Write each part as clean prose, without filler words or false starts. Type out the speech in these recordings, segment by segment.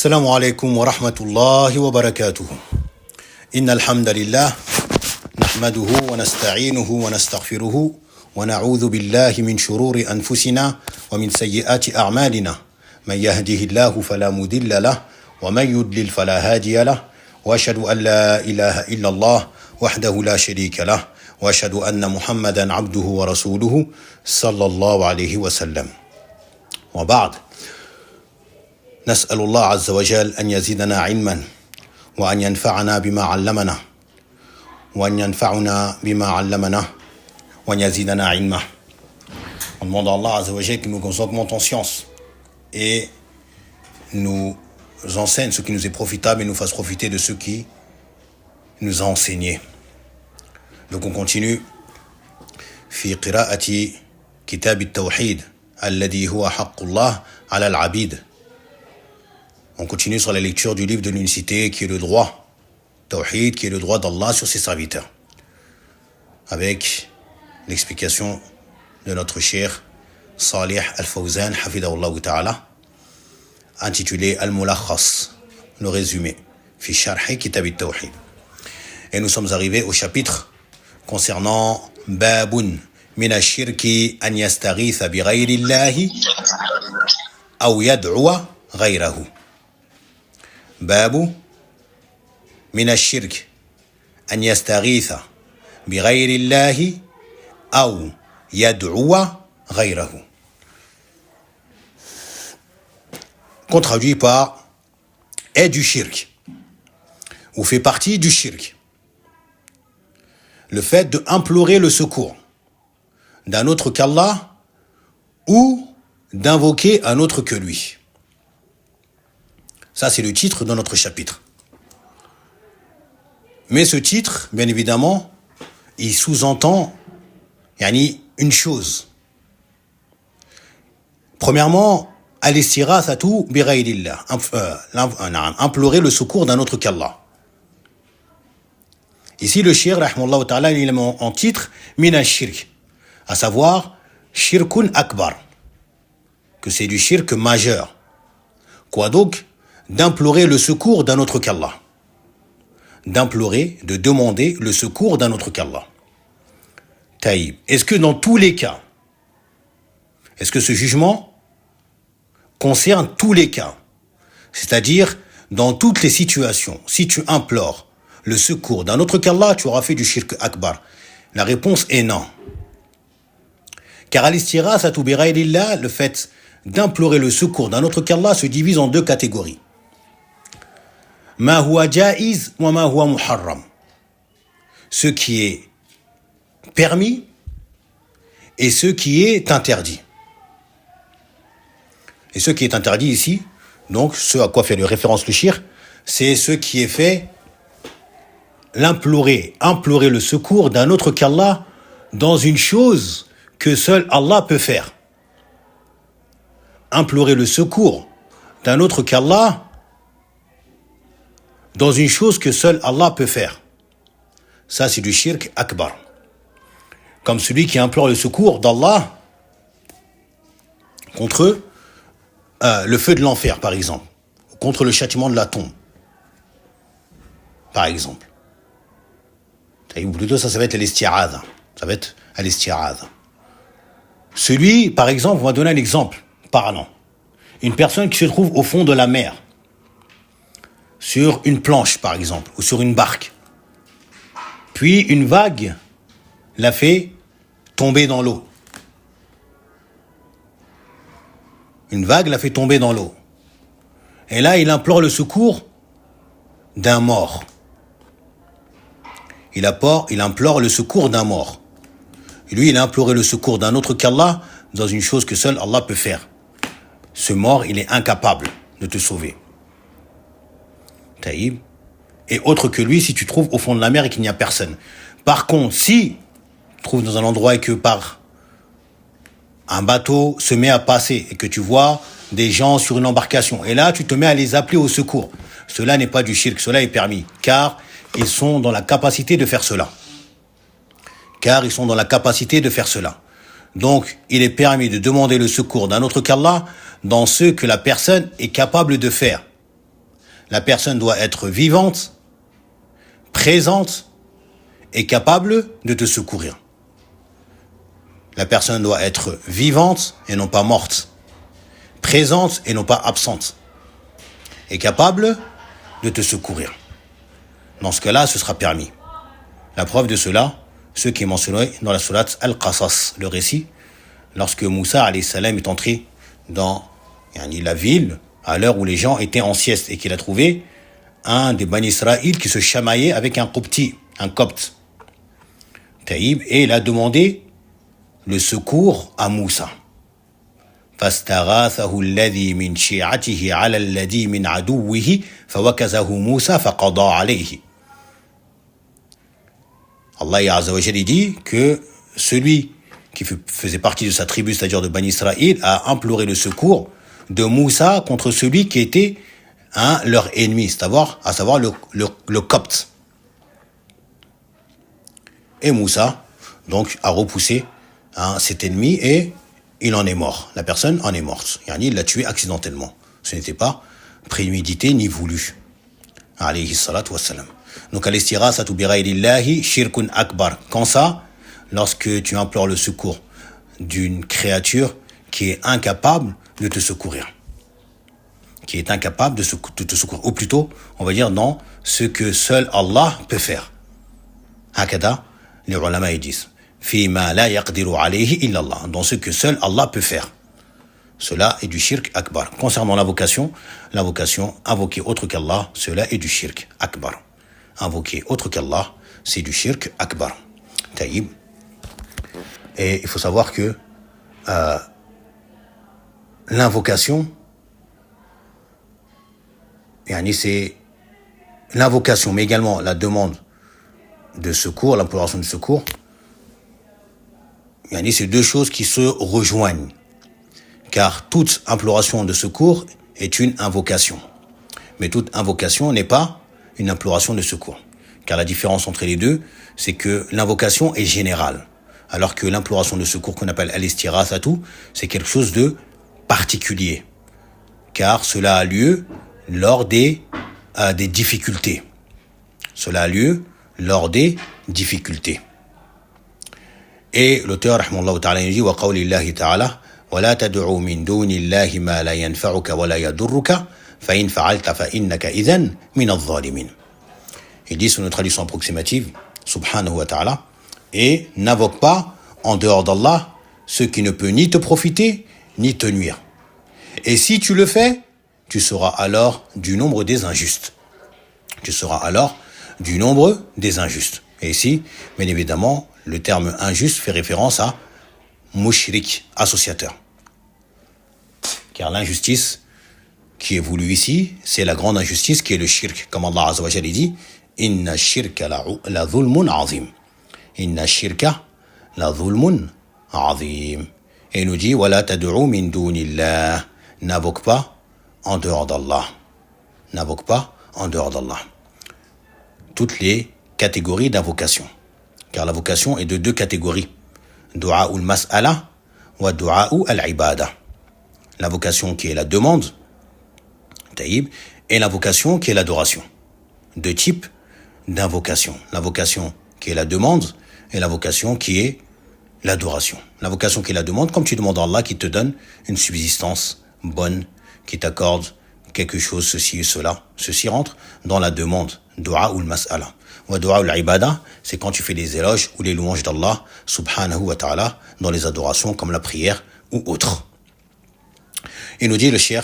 السلام عليكم ورحمة الله وبركاته. إن الحمد لله نحمده ونستعينه ونستغفره ونعوذ بالله من شرور أنفسنا ومن سيئات أعمالنا. من يهده الله فلا مضل له ومن يضلل فلا هادي له وأشهد أن لا إله إلا الله وحده لا شريك له وأشهد أن محمدا عبده ورسوله صلى الله عليه وسلم. وبعد، نسأل الله عز وجل أن يزيدنا علما وأن ينفعنا بما علمنا وأن ينفعنا بما علمنا وأن يزيدنا علما. On demande à Allah Azza wa Jalla qu'il nous augmente en science et nous enseigne ce qui nous est profitable et nous fasse profiter de ce qui nous a enseigné. Donc on continue. في قراءة كتاب التوحيد الذي هو حق الله على العبيد. On continue sur la lecture du livre de l'unicité qui est le droit Tawhid, qui est le droit d'Allah sur ses serviteurs, avec l'explication de notre cher Salih Al-Fawzan hafidahullah ta'ala, intitulé Al-Mulakhas, le résumé, fi sharhi kitab al-Tawhid. Et nous sommes arrivés au chapitre concernant Babun min ash-shirki an yastaghitha bi ghayri Allahi aw yad'uwa ghayrahu. باب من الشرك أن يستغيث بغير الله أو يدعو غيره. Qu'on traduit par est du shirk ou fait partie du shirk le fait d'implorer le secours d'un autre qu'Allah ou d'invoquer un autre que lui. Ça, c'est le titre de notre chapitre. Mais ce titre, bien évidemment, il sous-entend une chose. Premièrement, al-istirathatu bi ghayrillah, implorer le secours d'un autre qu'Allah. Ici, le shirk, rahmallahu ta'ala, il est en titre min ash-shirk, à savoir shirkun akbar, que c'est du shirk majeur. Quoi donc? D'implorer le secours d'un autre qu'Allah. D'implorer, de demander le secours d'un autre qu'Allah. Taïb. Est-ce que dans tous les cas, est-ce que ce jugement concerne tous les cas? C'est-à-dire, dans toutes les situations, si tu implores le secours d'un autre qu'Allah, tu auras fait du shirk akbar. La réponse est non. Car al-istirathatu bi ghayrillah, le fait d'implorer le secours d'un autre qu'Allah se divise en deux catégories. Ma huwa jaiz wa ma huwa muharram. Ce qui est permis et ce qui est interdit. Et ce qui est interdit ici, donc ce à quoi fait référence le shirk, c'est ce qui est fait, implorer le secours d'un autre qu'Allah dans une chose que seul Allah peut faire. Implorer le secours d'un autre qu'Allah dans une chose que seul Allah peut faire. Ça, c'est du shirk akbar. Comme celui qui implore le secours d'Allah contre le feu de l'enfer, par exemple, ou contre le châtiment de la tombe, par exemple. Ou plutôt, ça va être l'isti'adha. Ça va être l'isti'adha. Celui, par exemple, on va donner un exemple parlant. Une personne qui se trouve au fond de la mer, sur une planche par exemple, ou sur une barque. Puis une vague l'a fait tomber dans l'eau. Une vague l'a fait tomber dans l'eau. Et là, il implore le secours d'un mort. Il implore le secours d'un mort. Et lui, il a imploré le secours d'un autre qu'Allah dans une chose que seul Allah peut faire. Ce mort, il est incapable de te sauver. Taïb. Et autre que lui, si tu trouves au fond de la mer et qu'il n'y a personne. Par contre, si tu trouves dans un endroit et que par un bateau se met à passer et que tu vois des gens sur une embarcation, et là, tu te mets à les appeler au secours. Cela n'est pas du shirk, cela est permis, car ils sont dans la capacité de faire cela. Donc, il est permis de demander le secours d'un autre qu'Allah dans ce que la personne est capable de faire. la personne doit être vivante, présente et capable de te secourir. La personne doit être vivante et non pas morte, présente et non pas absente, et capable de te secourir. Dans ce cas-là, ce sera permis. La preuve de cela, ce qui est mentionné dans la sourate Al-Qasas, le récit, lorsque Moussa alayhi salam est entré dans la ville, à l'heure où les gens étaient en sieste, et qu'il a trouvé un des Bani Israël qui se chamaillait avec un copte. Taïb, et il a demandé le secours à Moussa. فاستغاثه الذي من شيعته على الذي من عدوه فوكزه موسى فقضى عليه. Allah Azza wa Jalla dit que celui qui faisait partie de sa tribu, c'est-à-dire de Bani Israël, a imploré le secours de Moussa contre celui qui était leur ennemi, à savoir le copte. Et Moussa, donc, a repoussé cet ennemi et il en est mort. La personne en est morte. Il l'a tué accidentellement. Ce n'était pas prémédité ni voulu. Alayhi salatu wassalam. Donc, al-istirasatu bi ghayrillahi shirkun akbar. Quand ça, lorsque tu implores le secours d'une créature qui est incapable de te secourir. Qui est incapable de te secourir. Ou plutôt, on va dire dans ce que seul Allah peut faire. Hakada, les ulama ils disent. Fima la yaqdiru alayhi illa Allah. Dans ce que seul Allah peut faire. Cela est du shirk akbar. Concernant l'invocation, invoquer autre qu'Allah, cela est du shirk akbar. Invoquer autre qu'Allah, c'est du shirk akbar. Taïb. Et il faut savoir que l'invocation, c'est l'invocation, mais également la demande de secours, l'imploration de secours, c'est deux choses qui se rejoignent. Car toute imploration de secours est une invocation. Mais toute invocation n'est pas une imploration de secours. Car la différence entre les deux, c'est que l'invocation est générale. Alors que l'imploration de secours qu'on appelle al-istirasatu, c'est quelque chose de particulier. Car cela a lieu lors des difficultés. Cela a lieu lors des difficultés. Et l'auteur, rahimahullah ta'ala, nous dit wa qawlillahi ta'ala wa la tad'u min dunillahi ma la yanfa'uka wa la yadurruka fa in fa'alta fa innaka idhan min adh-dhalimin. Il dit sous une traduction approximative, subhanahu wa ta'ala, et n'invoque pas en dehors d'Allah ce qui ne peut ni te profiter ni te nuire. Et si tu le fais, tu seras alors du nombre des injustes. Tu seras alors du nombre des injustes. Et ici, bien évidemment, le terme injuste fait référence à mushrik, associateur. Car l'injustice qui est voulue ici, c'est la grande injustice qui est le shirk. Comme Allah Azza wa Jalla dit, Inna shirka la dhulmun azim. Inna shirka la dhulmun azim. Et il nous dit, Wala tad'u min dunillah. N'invoque pas en dehors d'Allah. N'invoque pas en dehors d'Allah. Toutes les catégories d'invocation. Car l'invocation est de deux catégories. Du'a'ul mas'ala wa du'a'u al-ibada. L'invocation qui est la demande, taïb, et l'invocation qui est l'adoration. Deux types d'invocation. L'invocation qui est la demande et l'invocation qui est l'adoration. L'invocation qui est la demande, comme tu demandes à Allah qui te donne une subsistance bonne, qui t'accorde quelque chose, ceci et cela. Ceci rentre dans la demande, dua ou le mas'ala. Wa dua ou l'ibada, c'est quand tu fais des éloges ou les louanges d'Allah, subhanahu wa ta'ala, dans les adorations comme la prière ou autre. Il nous dit le cheikh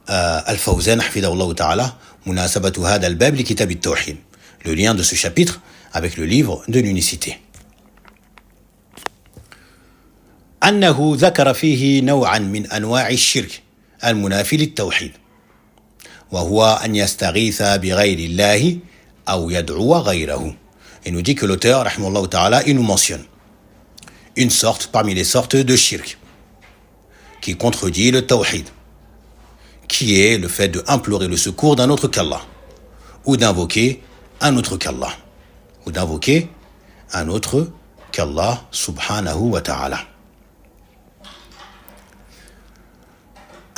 Al-Fawzan, hafidahullah ta'ala, munasabatu hada al-bab li kitab at-tawhid. Le lien de ce chapitre avec le livre de l'unicité. أنه ذكر فيه نوعا من أنواع الشرك المنافي للتوحيد وهو أن يستغيث بغير الله أو يدعو غيره. Il nous dit que l'auteur, rahimahullah ta'ala, il nous mentionne une sorte parmi les sortes de shirk qui contredit le tawhid, qui est le fait d'implorer le secours d'un autre qu'Allah ou d'invoquer un autre qu'Allah ou d'invoquer un autre qu'Allah subhanahu wa ta'ala.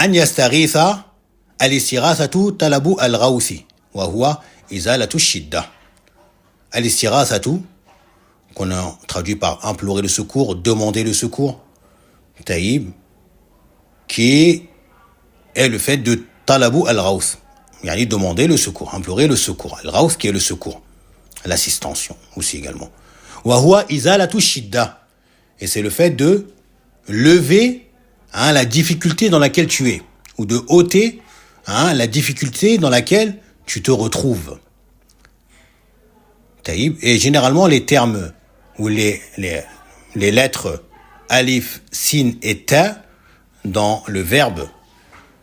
أن يستغيث Al-istighathatu talabu al-ghawthi wa huwa izalatu shidda. Al-istighathatu, qu'on a traduit par implorer le secours, demander le secours, taïb, qui est le fait de talabu al-ghawth, yani demander le secours, implorer le secours. Al-ghawth qui est le secours, l'assistance aussi également. Wa huwa izalatu shidda, et c'est le fait de lever la difficulté dans laquelle tu es, ou de ôter la difficulté dans laquelle tu te retrouves. Taïb. Et généralement les termes ou les lettres alif, sin et ta dans le verbe,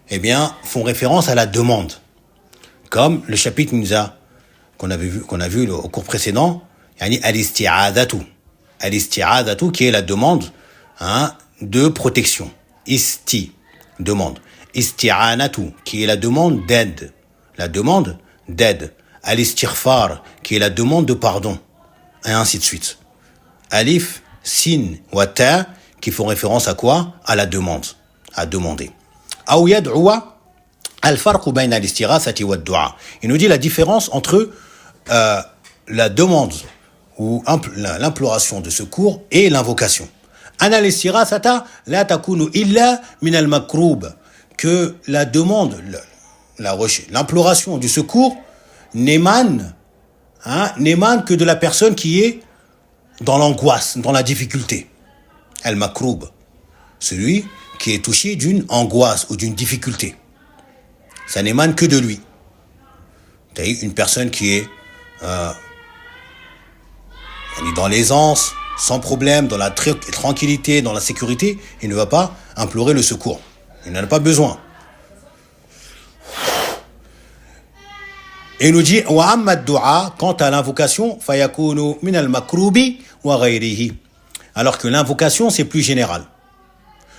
eh bien, font référence à la demande. Comme le chapitre qu'on a vu au cours précédent, yani al-isti'adatu. Al-isti'adatu qui est la demande de protection. Isti, demande. Isti'anatu qui est la demande d'aide. La demande d'aide. Al-istighfar qui est la demande de pardon. Et ainsi de suite. Alif, sin, wa ta qui font référence à quoi? À la demande. À demander. Aou yad'uwa al-farqu bayna al-istighathati wa ad-du'a. Il nous dit la différence entre la demande ou l'imploration de secours et l'invocation. Ana al-istighathata la takunu illa min al-makrub, que la demande, l'imploration du secours n'émane que de la personne qui est dans l'angoisse, dans la difficulté. Al-makrub, celui qui est touché d'une angoisse ou d'une difficulté. Ça n'émane que de lui. C'est une personne qui est dans l'aisance, sans problème, dans la tranquillité, dans la sécurité, il ne va pas implorer le secours. Il n'en a pas besoin. Et il nous dit wa amma ad-du'a, quant à l'invocation, fayakunu min al-makrubi wa ghayrihi. Alors que l'invocation, c'est plus général.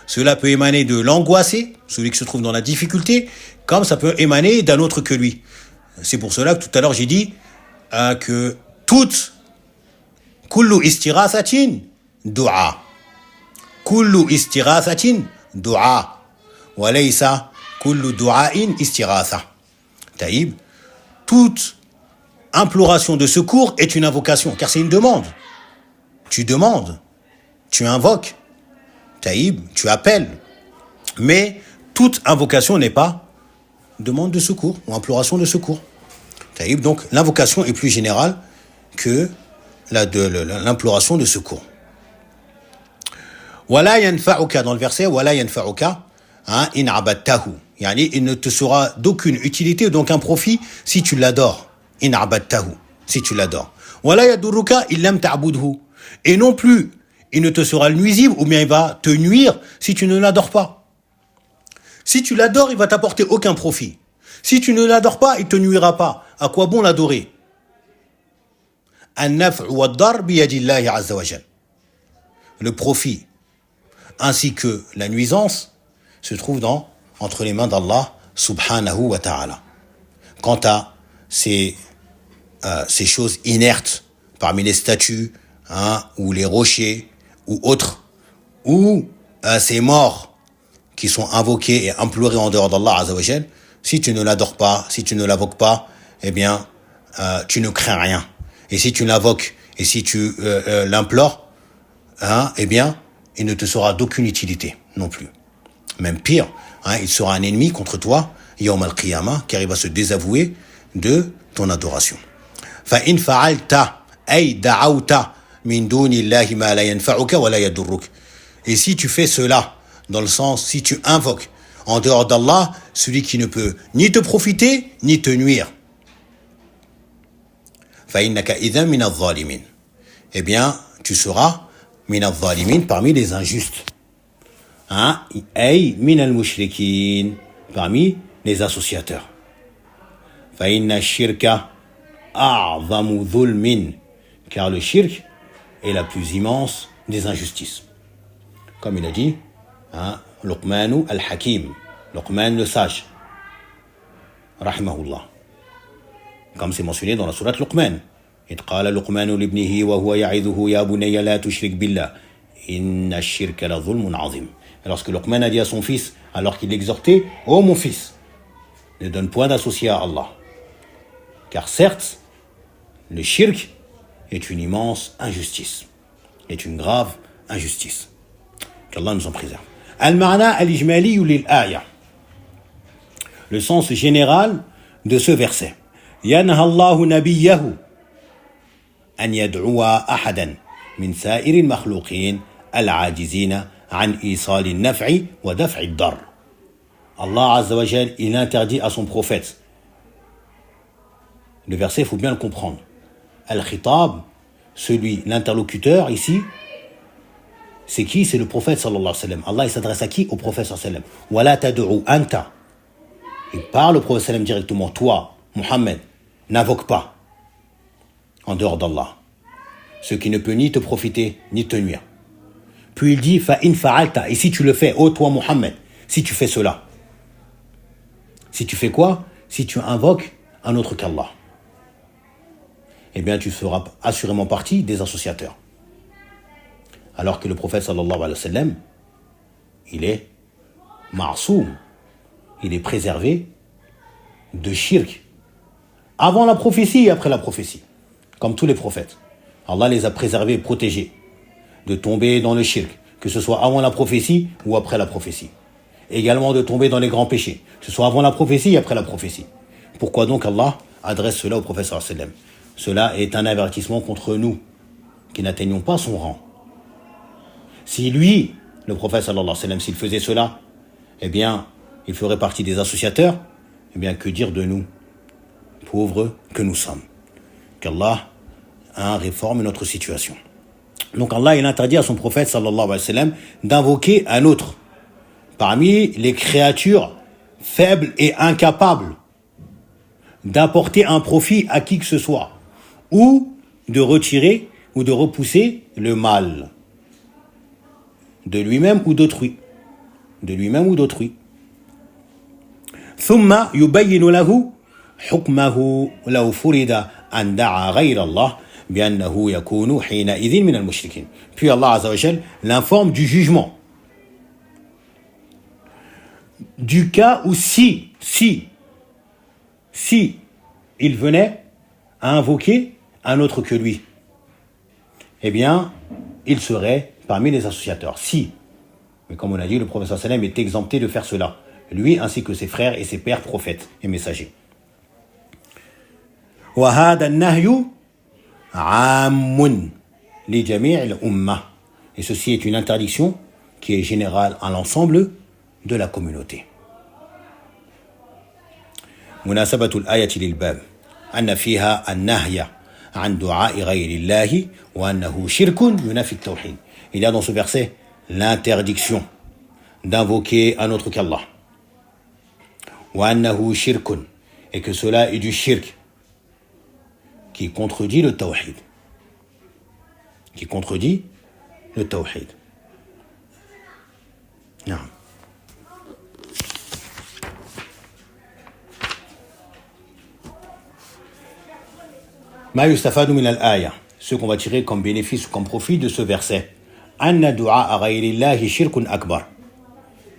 Cela peut émaner de l'angoissé, celui qui se trouve dans la difficulté, comme ça peut émaner d'un autre que lui. C'est pour cela que tout à l'heure j'ai dit que toute kullu istighathatin du'a. Kullu istighathatin du'a. Wa laysa kullu du'ain istighatha. Taïb. Toute imploration de secours est une invocation, car c'est une demande. Tu demandes, tu invoques, taïb, tu appelles. Mais toute invocation n'est pas demande de secours ou imploration de secours. Taïb, donc l'invocation est plus générale que l'imploration de secours. Wala yanfa'uka, dans le verset, wala yanfa'uka in abadtahu. Yani, il ne te sera d'aucune utilité ou d'aucun profit si tu l'adores. In abadtahu, si tu l'adores. Wala yadurruka illam ta'budhu. Et non plus, il ne te sera nuisible ou bien il va te nuire si tu ne l'adores pas. Si tu l'adores, il va t'apporter aucun profit. Si tu ne l'adores pas, il te nuira pas. À quoi bon l'adorer? An-naf'u wad-dar biyadillahi azza wa jal. Le profit ainsi que la nuisance se trouve entre les mains d'Allah subhanahu wa ta'ala. Quant à ces choses inertes parmi les statues ou les rochers ou autres, ou ces morts qui sont invoqués et implorés en dehors d'Allah azza wa jal, si tu ne l'adores pas, si tu ne l'invoques pas, eh bien tu ne crains rien. Et si tu l'invoques et si tu l'implores, eh bien il ne te sera d'aucune utilité non plus. Même pire, il sera un ennemi contre toi, Yawm al-Qiyamah, car il va se désavouer de ton adoration. Fa in fa'alta ay da'awta min dunillahi ma la yanfa'uka wa la yadurruk. Et si tu fais cela, dans le sens, si tu invoques en dehors d'Allah, celui qui ne peut ni te profiter, ni te nuire. Fa innaka idhan min adh-dhalimin. Eh bien, tu seras min adh-dhalimin, parmi les injustes. Ay min al-mushrikin, parmi les associateurs. Fa inna shirka a'zamu dhulmin, car le shirk est la plus immense des injustices. Comme il a dit, Luqman al-Hakim, Luqman le sage, rahimahullah. Comme c'est mentionné dans la sourate Luqman. إذ قال لقمان لابنه وهو يعظه يا بني لا تشرك بالله إن الشرك لظلم عظيم. Lorsque Luqman a dit à son fils, alors qu'il l'exhortait, ô mon fils, ne donne point d'associé à Allah. Car certes, le shirk est une immense injustice, est une grave injustice. Qu'Allah nous en préserve. Al-ma'na al-ijmali lil-aya. Le sens général de ce verset. Yanha Allahu nabiyahu an yad'uwa ahadan min sa'iri al-makhluqin al-ajizina an isal al-naf'i wa daf'i ad-dar. Allah Azza wa Jal, il interdit à son prophète. Le verset, il faut bien le comprendre. Al-Khitab, celui, l'interlocuteur ici, c'est qui? C'est le prophète sallallahu alayhi wa sallam. Allah, il s'adresse à qui? Au prophète sallallahu alayhi wa sallam. Wa la tad'u anta. Il parle au prophète sallam directement. Toi, Muhammad, n'invoque pas en dehors d'Allah ce qui ne peut ni te profiter ni te nuire. Puis il dit fa in fa'alta. Et si tu le fais, ô toi Muhammad, si tu fais cela, si tu fais quoi? Si tu invoques un autre qu'Allah, eh bien tu feras assurément partie des associateurs. Alors que le prophète sallallahu alayhi wa sallam, il est ma'soum, il est préservé de shirk avant la prophétie et après la prophétie, comme tous les prophètes. Allah les a préservés et protégés de tomber dans le shirk, que ce soit avant la prophétie ou après la prophétie. Également de tomber dans les grands péchés, que ce soit avant la prophétie et après la prophétie. Pourquoi donc Allah adresse cela au prophète sallallahu alayhi wa sallam? Cela est un avertissement contre nous, qui n'atteignons pas son rang. Si lui, le prophète sallallahu alayhi wa sallam, s'il faisait cela, eh bien, il ferait partie des associateurs. Eh bien, que dire de nous, pauvres que nous sommes? Qu'Allah réforme notre situation. Donc Allah, il interdit à son prophète sallallahu alayhi wa sallam d'invoquer un autre parmi les créatures faibles et incapables d'apporter un profit à qui que ce soit, ou de retirer ou de repousser le mal de lui-même ou d'autrui. De lui-même ou d'autrui. ثم يبين له حكمه لو فرض أن دعا غير الله بأنه يكون حينئذ من المشركين. Puis Allah Azza wa Jal l'informe du jugement. Du cas où si il venait à invoquer un autre que lui, eh bien, il serait parmi les associateurs. Si, mais comme on a dit, le prophète sallallahu alayhi wa sallam est exempté de faire cela, lui ainsi que ses frères et ses pères prophètes et messagers. وهذا النهي عام لجميع الأمة. Et ceci est une interdiction qui est générale à l'ensemble de la communauté. مناسبة الآية للباب أن فيها النهي عن دعاء غير الله وأنه شرك ينافي التوحيد. Il y a dans ce verset l'interdiction d'invoquer un autre qu'Allah. وأنه شرك, et que cela est du shirk qui contredit le tawhid. Qui contredit le tawhid. Non. ما يستفاد من الآية, ce qu'on va tirer comme bénéfice ou comme profit de ce verset. أن دعاء غير الله شرك أكبر,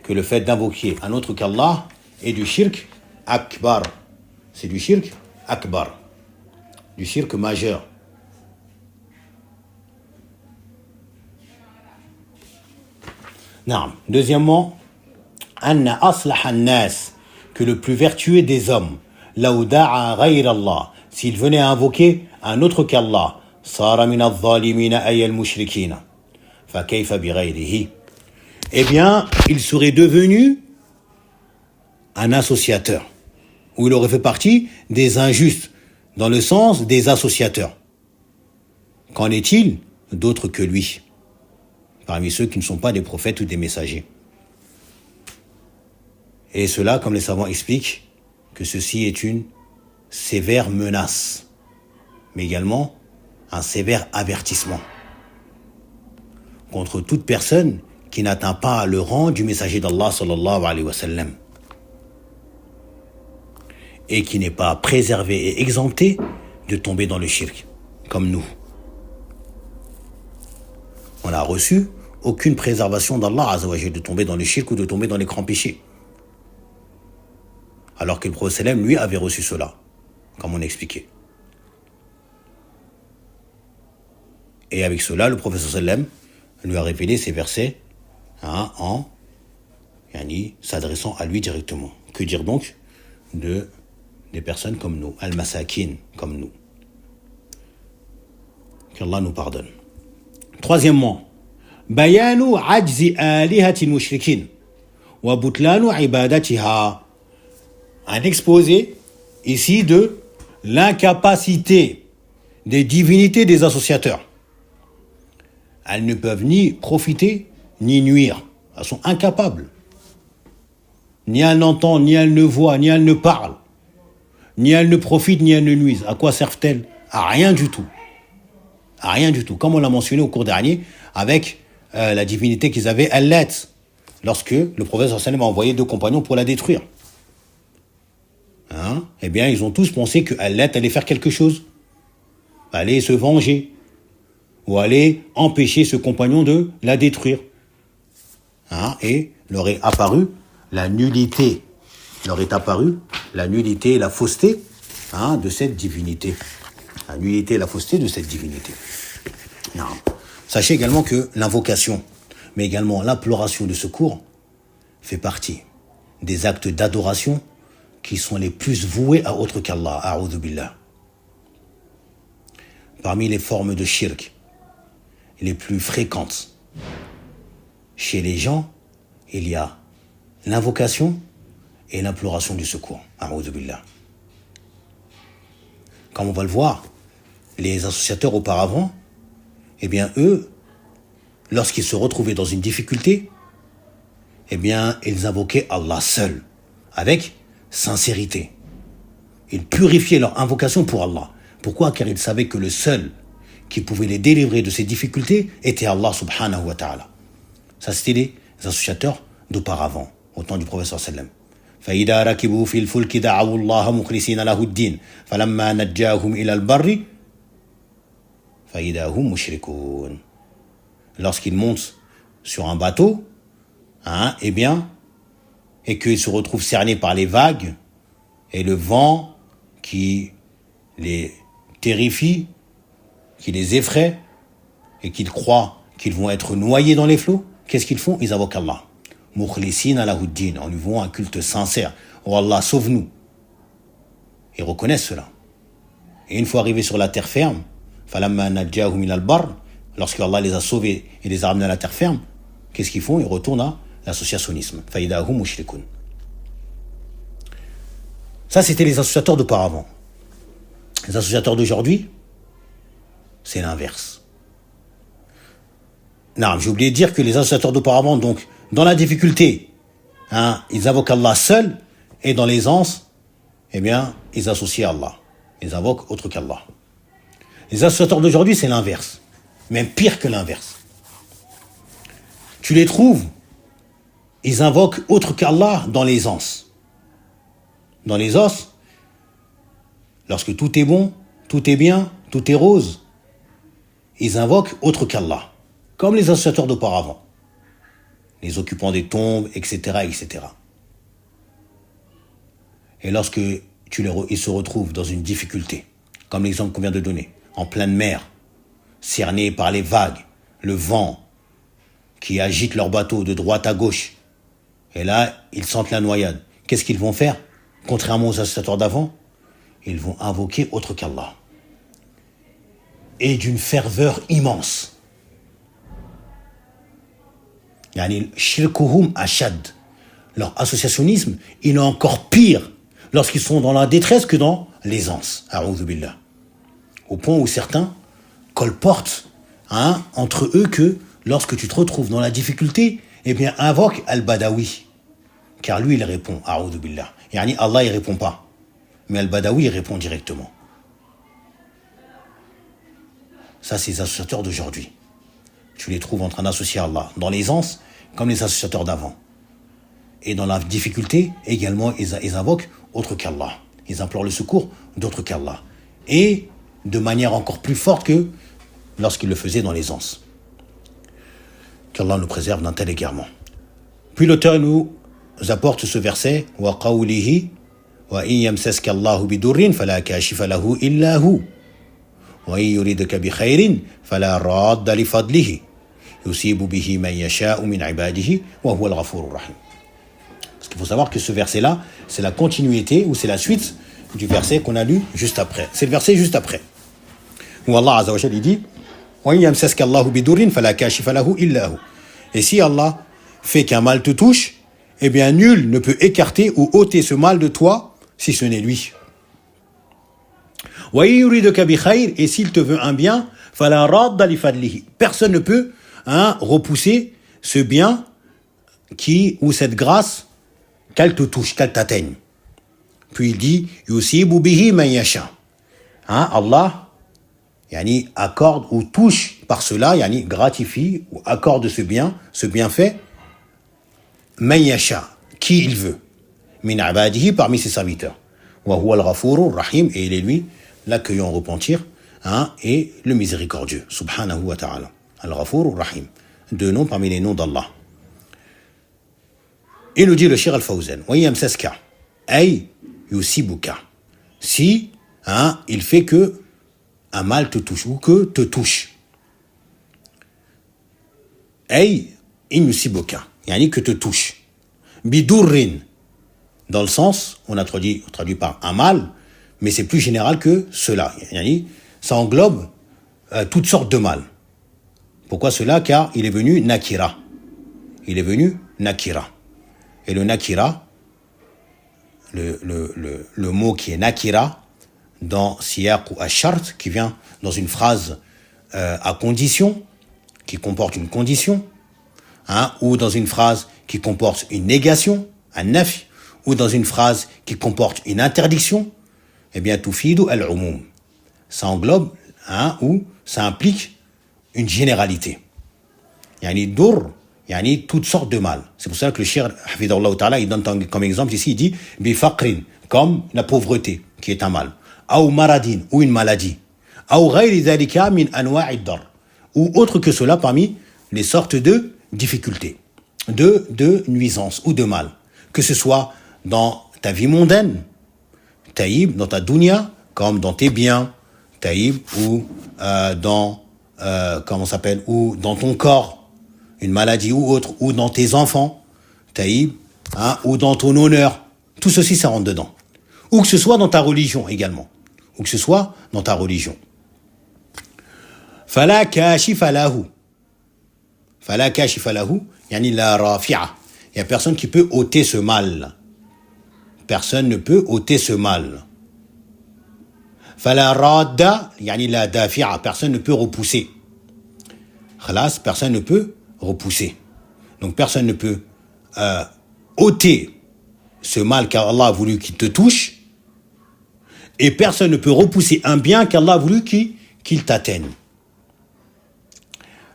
que le fait d'invoquer un autre qu'Allah est du shirk akbar. C'est du shirk akbar, du shirk majeur. Non. Deuxièmement, أن أصلح الناس, que le plus vertueux des hommes, لو دعا غير الله, s'il venait à invoquer un autre qu'Allah, صار من الظالمين أي المشركين فكيف بغيره, eh bien, il serait devenu un associateur, ou il aurait fait partie des injustes, dans le sens des associateurs. Qu'en est-il d'autres que lui, parmi ceux qui ne sont pas des prophètes ou des messagers? Et cela, comme les savants expliquent, que ceci est une sévère menace, mais également un sévère avertissement contre toute personne qui n'atteint pas le rang du messager d'Allah sallallahu alayhi wa sallam et qui n'est pas préservé et exempté de tomber dans le shirk, comme nous. On n'a reçu aucune préservation d'Allah Azza wa Jalla de tomber dans le shirk ou de tomber dans les grands péchés. Alors que le prophète sallam, lui, avait reçu cela, comme on a expliqué. Et avec cela, le prophète sallam lui a révélé ces versets en s'adressant à lui directement. Que dire donc des personnes comme nous, al-masakin comme nous. Qu'Allah nous pardonne. Troisièmement, bayanu ajzi alihati mushrikin wa butlanu ibadatiha. Un exposé ici de l'incapacité des divinités des associateurs. Elles ne peuvent ni profiter ni nuire. Elles sont incapables. Ni elles n'entendent, ni elles ne voient, ni elles ne parlent. Ni elles ne profitent, ni elles ne nuisent. À quoi servent-elles? À rien du tout. À rien du tout. Comme on l'a mentionné au cours dernier, avec la divinité qu'ils avaient, Allat, lorsque le prophète sallam a envoyé 2 compagnons pour la détruire. Eh bien, ils ont tous pensé que Allat allait faire quelque chose. Aller se venger. Ou aller empêcher ce compagnon de la détruire. Et leur est apparu la nullité. Leur est apparue la nullité et la fausseté de cette divinité. La nullité et la fausseté de cette divinité. Non. Sachez également que l'invocation, mais également l'imploration de secours, fait partie des actes d'adoration qui sont les plus voués à autre qu'Allah. A'udhu billah. Parmi les formes de shirk les plus fréquentes chez les gens, il y a l'invocation et l'imploration du secours. A'udhu billah. Comme on va le voir, les associateurs auparavant, eh bien eux, lorsqu'ils se retrouvaient dans une difficulté, eh bien ils invoquaient Allah seul, avec sincérité. Ils purifiaient leur invocation pour Allah. Pourquoi? Car ils savaient que le seul qui pouvait les délivrer de ces difficultés était Allah subhanahu wa ta'ala. Ça, c'était les associateurs d'auparavant, au temps du prophète sallam. فإذا ركبوا في الفلك دعوا الله مخلصين له الدين فلما نجاهم إلى البر فإذا هم مشركون. Lorsqu'ils montent sur un bateau, eh bien, et qu'ils se retrouvent cernés par les vagues et le vent qui les terrifie, qui les effraie et qu'ils croient qu'ils vont être noyés dans les flots, qu'est-ce qu'ils font? Ils invoquent Allah. Mukhlisina lahuddin, en lui vouant un culte sincère. Oh Allah, sauve-nous. Ils reconnaissent cela. Et une fois arrivés sur la terre ferme, falamma najjahum ilal bar, lorsque Allah les a sauvés et les a ramenés à la terre ferme, qu'est-ce qu'ils font? Ils retournent à l'associationnisme. Faïdahum mushrikun. Ça, c'était les associateurs d'auparavant. Les associateurs d'aujourd'hui, c'est l'inverse. Non, j'ai oublié de dire que les associateurs d'auparavant, donc, dans la difficulté, ils invoquent Allah seul, et dans l'aisance, eh bien, ils associent Allah. Ils invoquent autre qu'Allah. Les associateurs d'aujourd'hui, c'est l'inverse. Même pire que l'inverse. Tu les trouves, ils invoquent autre qu'Allah dans l'aisance. Dans l'aisance, lorsque tout est bon, tout est bien, tout est rose, ils invoquent autre qu'Allah. Comme les associateurs d'auparavant. Les occupants des tombes, etc., etc. Et lorsque ils se retrouvent dans une difficulté, comme l'exemple qu'on vient de donner, en pleine mer, cernés par les vagues, le vent qui agite leur bateau de droite à gauche, et là, ils sentent la noyade. Qu'est-ce qu'ils vont faire? Contrairement aux associateurs d'avant, ils vont invoquer autre qu'Allah. Et d'une ferveur immense. Yani shirkuhum ashad. Leur associationnisme, il est encore pire lorsqu'ils sont dans la détresse que dans l'aisance. A'udhu billah. Au point où certains colportent entre eux que lorsque tu te retrouves dans la difficulté, eh bien invoque Al-Badawi. Car lui, il répond. A'udhu billah. Yani Allah, il répond pas. Mais Al-Badawi, il répond directement. Ça, c'est les associateurs d'aujourd'hui. Tu les trouves en train d'associer Allah dans l'aisance, comme les associateurs d'avant. Et dans la difficulté, également, ils invoquent autre qu'Allah. Ils implorent le secours d'autre qu'Allah. Et de manière encore plus forte que lorsqu'ils le faisaient dans l'aisance. Qu'Allah nous préserve d'un tel égarement. Puis l'auteur nous apporte ce verset, wa qawlihi وإن يمسسك الله بضر فلا كاشف له إلا هو وإن يردك بخير فلا راد لفضله يصيب به من يشاء من عباده وهو الغفور الرحيم. Parce qu'il faut savoir que ce verset-là, c'est la continuité ou c'est la suite du verset qu'on a lu juste après. C'est le verset juste après. Où Allah Azza wa Jalla dit وإن يمسسك الله بضر فلا كاشف له إلا هو. Et si Allah fait qu'un mal te touche, eh bien nul ne peut écarter ou ôter ce mal de toi si ce n'est lui. Et s'il te veut un bien, personne ne peut repousser ce bien ou cette grâce qu'elle te touche, qu'elle t'atteigne. Puis il dit yusibu bihi man yasha. Allah accorde ou touche par cela, gratifie ou accorde ce bien, ce bienfait, man yasha, qui il veut. Min abadihi, parmi ses serviteurs. Wa huwa al-ghafuru rahim, et il est lui l'accueillant au repentir, et le miséricordieux, subhanahu wa ta'ala. Al-ghafuru rahim. Deux noms parmi les noms d'Allah. Et nous dit le Cheikh Al-Fawzan, wa yamsaska, ay yusibuka. Si il fait que un mal te touche ou que te touche. Ay in yusibuka, que te touche. Bidurrin, dans le sens, on a traduit par un mal, mais c'est plus général que cela. Ça englobe toutes sortes de mal. Pourquoi cela? Car il est venu nakira. Il est venu nakira. Et le nakira, le mot qui est nakira, dans siyaq ou ashart, qui vient dans une phrase à condition, qui comporte une condition, ou dans une phrase qui comporte une négation, un nafi, ou dans une phrase qui comporte une interdiction, eh bien, tufidu al-umum. Ça englobe, ou ça implique une généralité. Dur, toutes sortes de mal. C'est pour ça que le Cheikh, hafidahullah ta'ala, il donne comme exemple ici, il dit, bifaqrin, comme la pauvreté, qui est un mal. Ou maradin, ou une maladie. Ou ghayri dhalika min anwa'i dar. Ou autre que cela parmi les sortes de difficultés, de nuisances ou de mal. Que ce soit dans ta vie mondaine, taïb, dans ta dunya, comme dans tes biens, taïb, ou ou dans ton corps, une maladie ou autre, ou dans tes enfants, taïb, ou dans ton honneur. Tout ceci, ça rentre dedans. Ou que ce soit dans ta religion également. Ou que ce soit dans ta religion. Fala kashifa lahu. Fala kashifa lahu, la rafi'a. Il n'y a personne qui peut ôter ce mal. Personne ne peut ôter ce mal. Fala radda, la dafi'a. Personne ne peut repousser. Khalas, personne ne peut repousser. Donc personne ne peut ôter ce mal qu'Allah a voulu qu'il te touche. Et personne ne peut repousser un bien qu'Allah a voulu qu'il t'atteigne.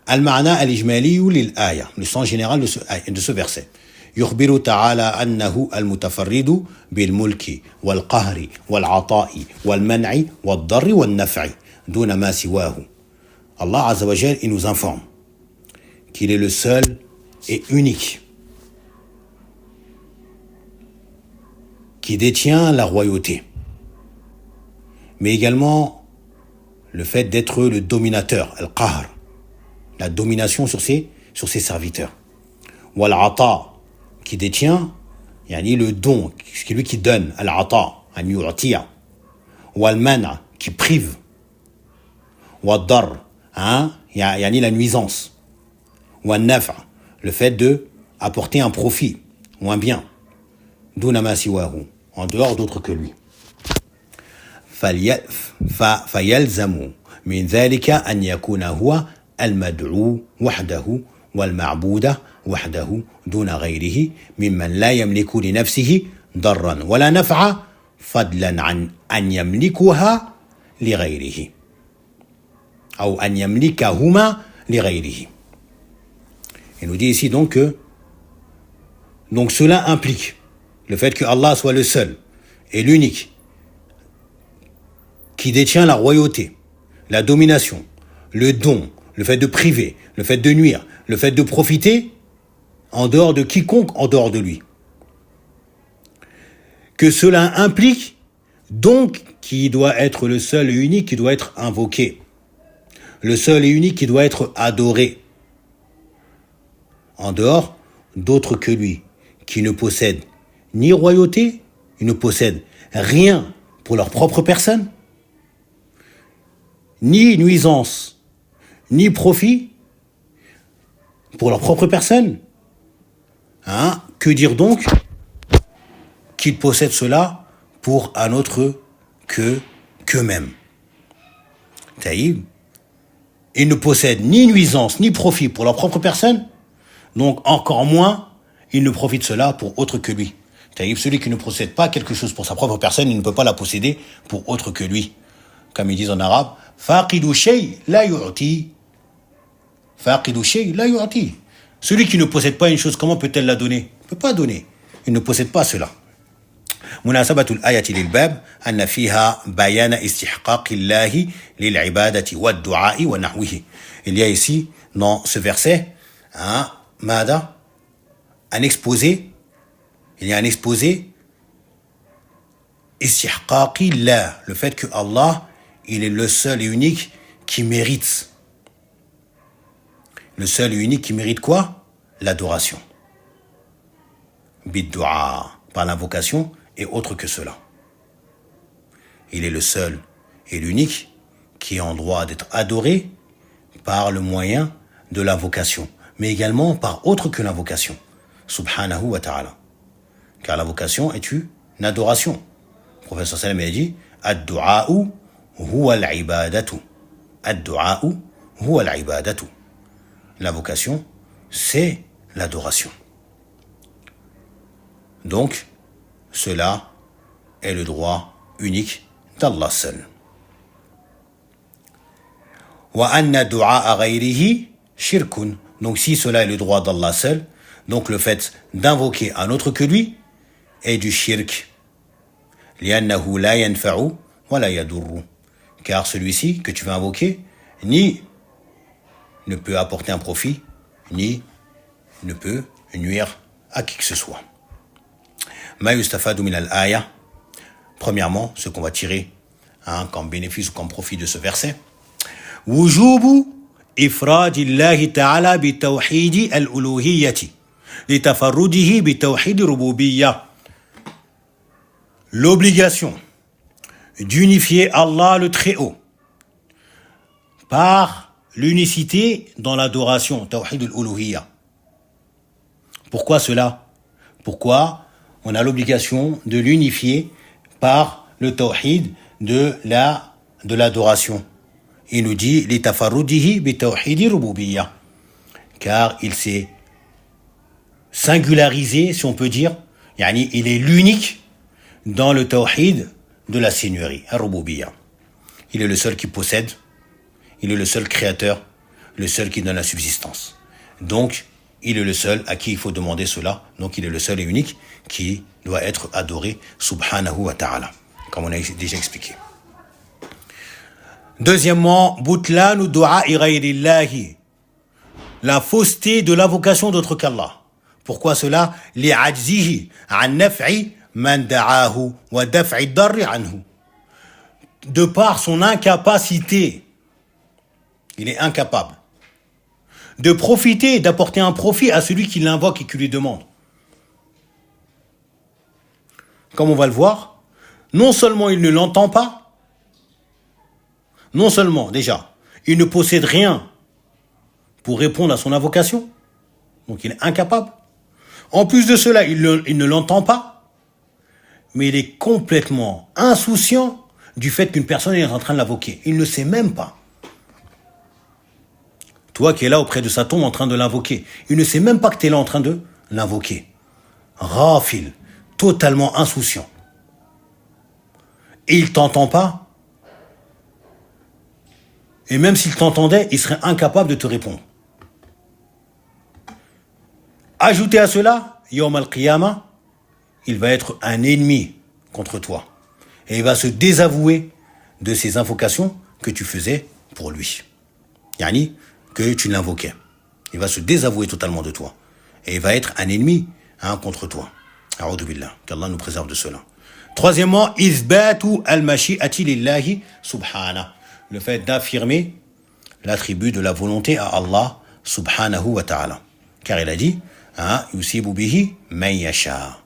Al-ma'na al-ijmali lil-aya, le sens général de ce verset. يخبر تعالى أنه المتفرد بالملك والقهر والعطاء والمنع والضر والنفع دون ما سواه. Allah Azza wa Jal, il nous informe qu'il est le seul et unique qui détient la royauté, mais également le fait d'être le dominateur, al-qahr, la domination sur ses serviteurs. Wal-ata, qui détient le don, c'est lui qui donne, al-ata, an-yu'tiya. Wal-mana, qui prive. Wad-dar, la nuisance. Wal-naf'a, le fait de apporter un profit ou un bien. Duna ma siwahu, en dehors d'autre que lui. فيلزم من ذلك أن يكون هو المدعو وحده والمعبود وحده دون غيره ممن لا يملك لنفسه ضرا ولا نفعا فضلا عن أن يملكها لغيره أو أن يملكهما لغيره. Il nous dit ici donc que cela implique le fait que Allah soit le seul et l'unique qui détient la royauté, la domination, le don, le fait de priver, le fait de nuire, le fait de profiter en dehors de quiconque en dehors de lui. que cela implique donc qui doit être le seul et unique qui doit être invoqué, le seul et unique qui doit être adoré, en dehors d'autres que lui, qui ne possèdent ni royauté, ils ne possèdent rien pour leur propre personne, ni nuisance, ni profit pour leur propre personne. Que dire donc qu'ils possèdent cela pour un autre qu'eux-mêmes. Taïb. Ils ne possèdent ni nuisance, ni profit pour leur propre personne, donc encore moins, ils ne profitent de cela pour autre que lui. Taïb, celui qui ne possède pas quelque chose pour sa propre personne, il ne peut pas la posséder pour autre que lui. Comme ils disent en arabe, « Faqidu shay la yu'ti » Faqidu shay la yu'ti. Celui qui ne possède pas une chose, comment peut-elle la donner? Il ne peut pas donner. Il ne possède pas cela. مناسبة الآية للباب أن فيها بيان استحقاق الله للعبادة والدعاء ونحوه. Il y a ici, dans ce verset, ماذا؟ Un exposé. Il y a un exposé استحقاق الله, le fait que Allah, il est le seul et unique qui mérite. Le seul et unique qui mérite quoi? L'adoration. Bid-du'a, par l'invocation et autre que cela. Il est le seul et l'unique qui est en droit d'être adoré par le moyen de l'invocation, mais également par autre que l'invocation. Subhanahu wa ta'ala. Car l'invocation est une adoration. Le professeur Sallam a dit Ad-du'a'u huwa al-ibadatu. Ad-du'a'u huwa al-ibadatu. L'invocation, c'est l'adoration. Donc, cela est le droit unique d'Allah seul. Wa anna du'a ghayrihi shirkun. Donc, si cela est le droit d'Allah seul, donc le fait d'invoquer un autre que lui est du shirk. Li'annahu la yanfa'u wa la yadurru. Car celui-ci que tu vas invoquer, ni ne peut apporter un profit, ni ne peut nuire à qui que ce soit. Ma yustafadu min al-aya. Premièrement, ce qu'on va tirer comme bénéfice ou comme profit de ce verset. Wujubu ifradillahi ta'ala bi tawhidi al-uluhiyyati li tafarrudihi bi tawhidi rububiyyah. L'obligation d'unifier Allah le Très-Haut par l'unicité dans l'adoration, tawhid al-uluhiyyah. Pourquoi cela? Pourquoi on a l'obligation de l'unifier par le tawhid de l'adoration? Il nous dit li tafarrudihi bi tawhidi rububiyyah, car il s'est singularisé, si on peut dire, il est l'unique dans le tawhid de la seigneurie, al-rububiyyah. Il est le seul qui possède, il est le seul créateur, le seul qui donne la subsistance. Donc, il est le seul à qui il faut demander cela. Donc, il est le seul et unique qui doit être adoré, subhanahu wa ta'ala, comme on a déjà expliqué. Deuxièmement, butlanu du'a'i ghayrillahi, la fausseté de l'invocation d'autre qu'Allah. Pourquoi cela? Li'ajzihi an naf'i man da'ahu wa daf'i darri anhu. De par son incapacité, il est incapable de profiter et d'apporter un profit à celui qui l'invoque et qui lui demande. Comme on va le voir, non seulement il ne l'entend pas, non seulement déjà, il ne possède rien pour répondre à son invocation, donc il est incapable. En plus de cela, il ne l'entend pas, mais il est complètement insouciant du fait qu'une personne est en train de l'invoquer. Il ne sait même pas. Toi qui es là auprès de sa tombe en train de l'invoquer, il ne sait même pas que tu es là en train de l'invoquer. Rafil, totalement insouciant. Et il t'entend pas. Et même s'il t'entendait, il serait incapable de te répondre. Ajoutez à cela, Yawm al-Qiyamah, il va être un ennemi contre toi. Et il va se désavouer de ces invocations que tu faisais pour lui. Yani, que tu l'invoquais. Il va se désavouer totalement de toi. Et il va être un ennemi contre toi. A'udhu billah, qu'Allah nous préserve de cela. Troisièmement, ithbatu al-mashi'ati lillahi subhanahu. Le fait d'affirmer l'attribut de la volonté à Allah subhanahu wa ta'ala. Car il a dit, yusibu bihi man yasha.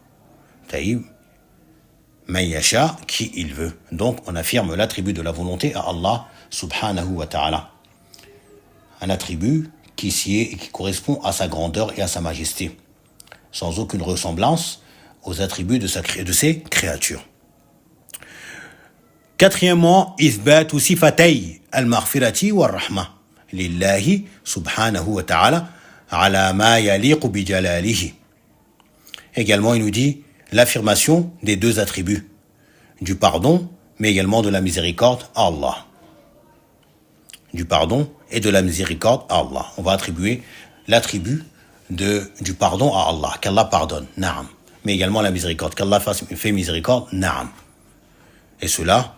Taïb, man yasha, qui il veut. Donc on affirme l'attribut de la volonté à Allah subhanahu wa ta'ala. Un attribut qui sied et qui correspond à sa grandeur et à sa majesté, sans aucune ressemblance aux attributs de ses créatures. Quatrièmement, ithbatu sifatay al-maghfirati wa rahma lillahi subhanahu wa ta'ala ala ma yaliqu bi jalalihi. Également, il nous dit l'affirmation des deux attributs, du pardon, mais également de la miséricorde à Allah. Du pardon et de la miséricorde à Allah. On va attribuer l'attribut du pardon à Allah, qu'Allah pardonne, na'am. Mais également la miséricorde, qu'Allah fait miséricorde, na'am. Et cela,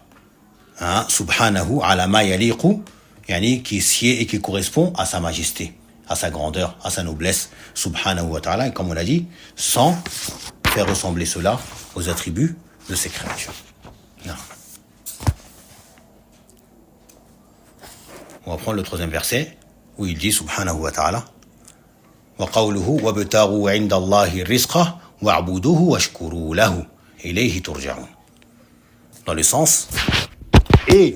subhanahu ala ma yaliqu, yani qui sied et qui correspond à sa majesté, à sa grandeur, à sa noblesse, subhanahu wa ta'ala, et comme on l'a dit, sans faire ressembler cela aux attributs de ses créatures. Non. On va prendre le troisième verset, où il dit, subhanahu wa ta'ala, wa qawluhu wa btaru 'inda Allahi rizqa wa'buduhu washkuru lahu ilayhi turja'un. Dans le sens, et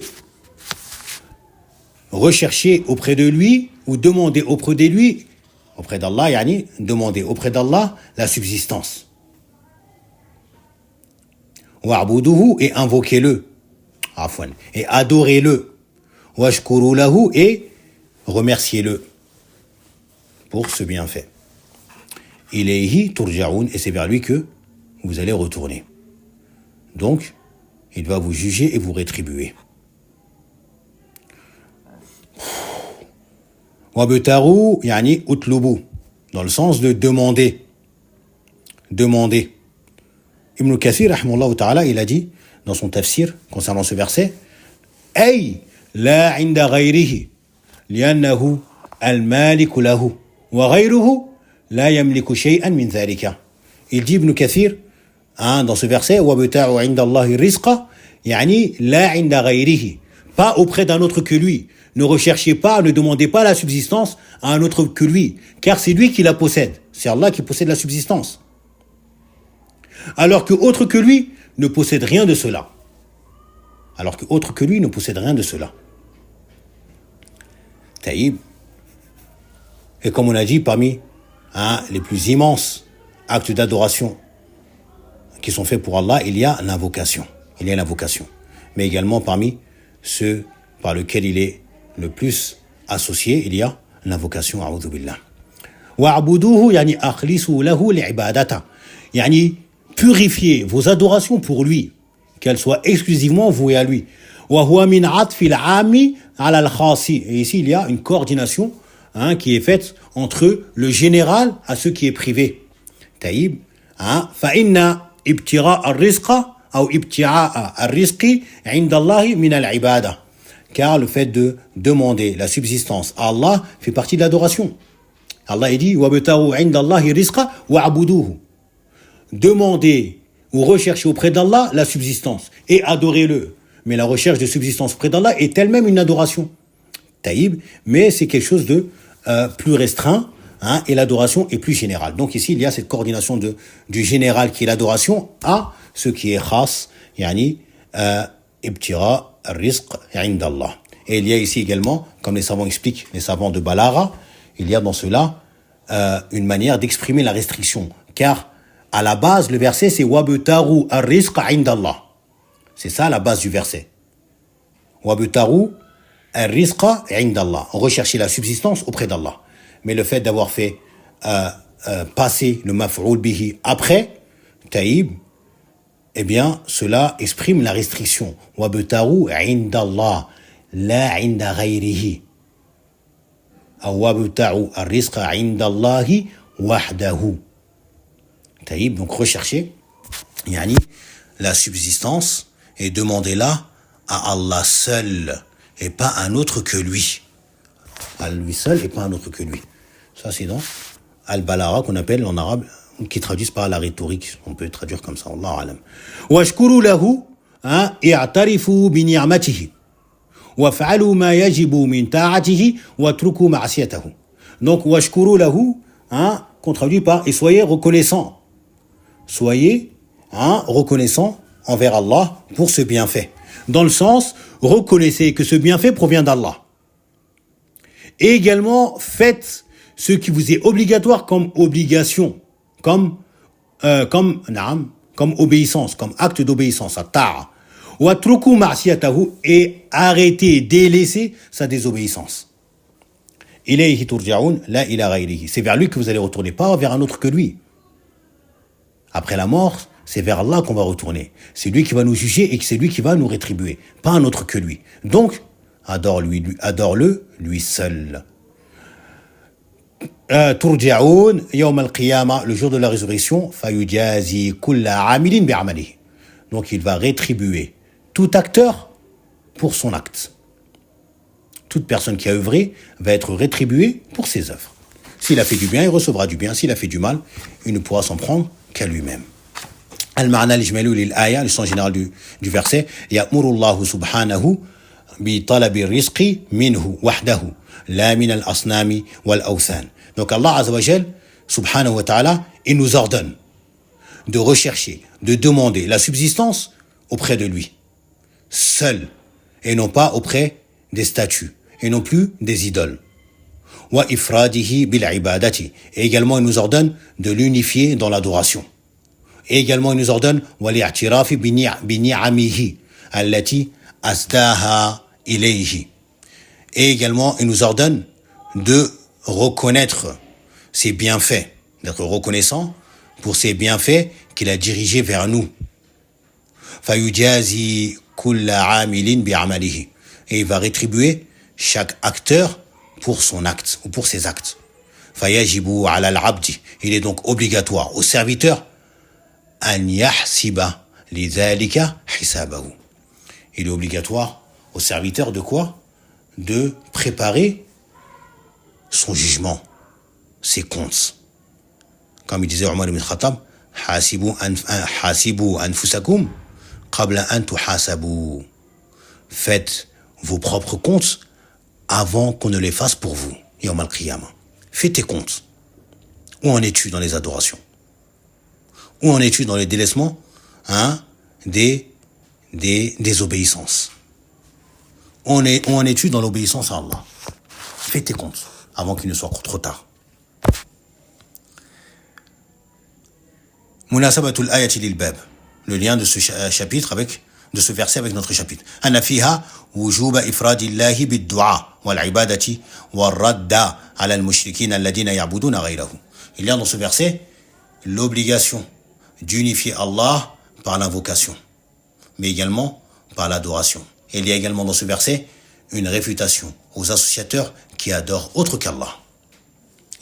rechercher auprès de lui, ou demander auprès de lui, auprès d'Allah, yani, demander auprès d'Allah la subsistance. Wa'buduhu, et invoquez-le. Afwan, et adorez-le. Washkuru lahu, et remerciez-le pour ce bienfait. Ilayhi turja'un, et c'est vers lui que vous allez retourner. Donc, il va vous juger et vous rétribuer. Wabtaru, yani utlubu, dans le sens de demander. Demander. Ibn Kathir, rahimahullah ta'ala, il a dit, dans son tafsir, concernant ce verset, Ay, la inda ghayrihi, liannahu al-maliku lahu, wa ghayruhu, la yamliku shay'an min dhalika. Il dit, Ibn Kathir, dans ce verset, wabtaru inda Allahi rizqa, yani la inda ghayrihi, pas auprès d'un autre que lui. Ne recherchez pas, ne demandez pas la subsistance à un autre que lui, car c'est lui qui la possède. C'est Allah qui possède la subsistance. Alors que autre que lui ne possède rien de cela. Alors que autre que lui ne possède rien de cela. Taïb. Et comme on a dit, parmi les plus immenses actes d'adoration qui sont faits pour Allah, il y a l'invocation. Il y a l'invocation. Mais également parmi ceux par lesquels il est le plus associé, il y a l'invocation, a'udhu billah. Wa'buduhu, yani akhlisu lahu li'ibadata. Yani purifiez vos adorations pour lui, qu'elles soient exclusivement vouées à lui. Wa huwa min 'atfi al-'ami 'ala al-khasi. Et ici, il y a une coordination qui est faite entre le général à ce qui est privé. Taïb. Fa inna ibtira ar-rizqa ou ibti'a ar-rizqi 'inda Allahi min al-'ibada. Car le fait de demander la subsistance à Allah fait partie de l'adoration. Allah dit wabtaru 'inda Allahi rizqa wa'buduhu. Demandez ou recherchez auprès d'Allah la subsistance et adorez-le. Mais la recherche de subsistance auprès d'Allah est elle-même une adoration. Taïb, mais c'est quelque chose de plus restreint, et l'adoration est plus générale. Donc ici, il y a cette coordination du général qui est l'adoration à ce qui est khas, yani ibtira ar-rizq 'inda Allah. Et il y a ici également, comme les savants expliquent, les savants de Balara, il y a dans cela une manière d'exprimer la restriction. Car à la base, le verset, c'est wabtaru ar-rizq 'inda Allah. C'est ça la base du verset. Wabtaru ar-rizq 'inda Allah. Rechercher la subsistance auprès d'Allah. Mais le fait d'avoir fait passer le maf'oul bihi après, taïb, eh bien, cela exprime la restriction. Wabtaru 'inda Allah, la 'inda ghayrihi. Wabtaru ar-rizq 'inda Allahi wahdahu. Taïb, donc rechercher, yani, la subsistance et demandez-la à Allah seul et pas à un autre que lui. À lui seul et pas à un autre que lui. Ça, c'est dans Al-Balara qu'on appelle en arabe qui traduisent par la rhétorique. On peut traduire comme ça, Allahu alam. Washkuru lahu, i'tarifu bi ni'matihi. Waf'alu ma yajibu min ta'atihi wa truku ma'siyatahu. Donc, washkuru lahu, qu'on traduit par et soyez reconnaissants. Soyez reconnaissants envers Allah pour ce bienfait. Dans le sens, reconnaissez que ce bienfait provient d'Allah. Et également, faites ce qui vous est obligatoire comme obligation, comme obéissance, comme acte d'obéissance, at-ta'a. Wa truku ma'siyatahu, et arrêtez, délaissez sa désobéissance. Ilayhi turja'un la ila ghayrihi. C'est vers lui que vous allez retourner, pas vers un autre que lui. Après la mort, c'est vers Allah qu'on va retourner. C'est lui qui va nous juger et c'est lui qui va nous rétribuer, pas un autre que lui. Donc, adore-le, lui seul. Turja'un yawm al-qiyamah, le jour de la résurrection, fayujazi kulla 'amilin bi'amalihi. Donc il va rétribuer tout acteur pour son acte. Toute personne qui a œuvré va être rétribuée pour ses œuvres. S'il a fait du bien, il recevra du bien. S'il a fait du mal, il ne pourra s'en prendre qu'à lui-même. Al-ma'na al-ijmali lil-aya, le sens général du verset, ya'muru Allah subhanahu bi talabi rizqi minhu wahdahu, la min al-asnami wal-awthan. Donc Allah azza wa jal, subhanahu wa ta'ala, il nous ordonne de rechercher, de demander la subsistance auprès de lui, seul, et non pas auprès des statues, et non plus des idoles. Wa ifradihi bil ibadati. Et également, il nous ordonne de l'unifier dans l'adoration. Et également, il nous ordonne wa li'tirafi bi ni'amihi allati asdaha ilayhi. Et également, il nous ordonne de reconnaître ses bienfaits, d'être reconnaissant pour ses bienfaits qu'il a dirigés vers nous. Fayujazi kulla 'amilin bi'amalihi. Et il va rétribuer chaque acteur pour son acte ou pour ses actes. Fayajibu 'ala al-'abdi. Il est donc obligatoire au serviteur an yahsiba lidhalika hisabahu. Il est obligatoire au serviteur de quoi? De préparer son jugement, ses comptes. Comme il disait Omar ibn Khattab, hasibu anfusakum qabla an tuhasabu. Faites vos propres comptes avant qu'on ne les fasse pour vous. Yawm al-qiyamah. Fais tes comptes. Où en es-tu dans les adorations? Où en es-tu dans les délaissements des obéissances? Où en es-tu dans l'obéissance à Allah? Fais tes comptes avant qu'il ne soit trop tard. Munasabatul ayati lil bab. Le lien de ce chapitre de ce verset avec notre chapitre. Anna fiha wujuba ifradillahi bid-du'a wal ibadati wal radda ala al-mushrikin alladhina ya'buduna ghayrahu. Il y a dans ce verset l'obligation d'unifier Allah par l'invocation, mais également par l'adoration. Et il y a également dans ce verset une réfutation aux associateurs qui adorent autre qu'Allah.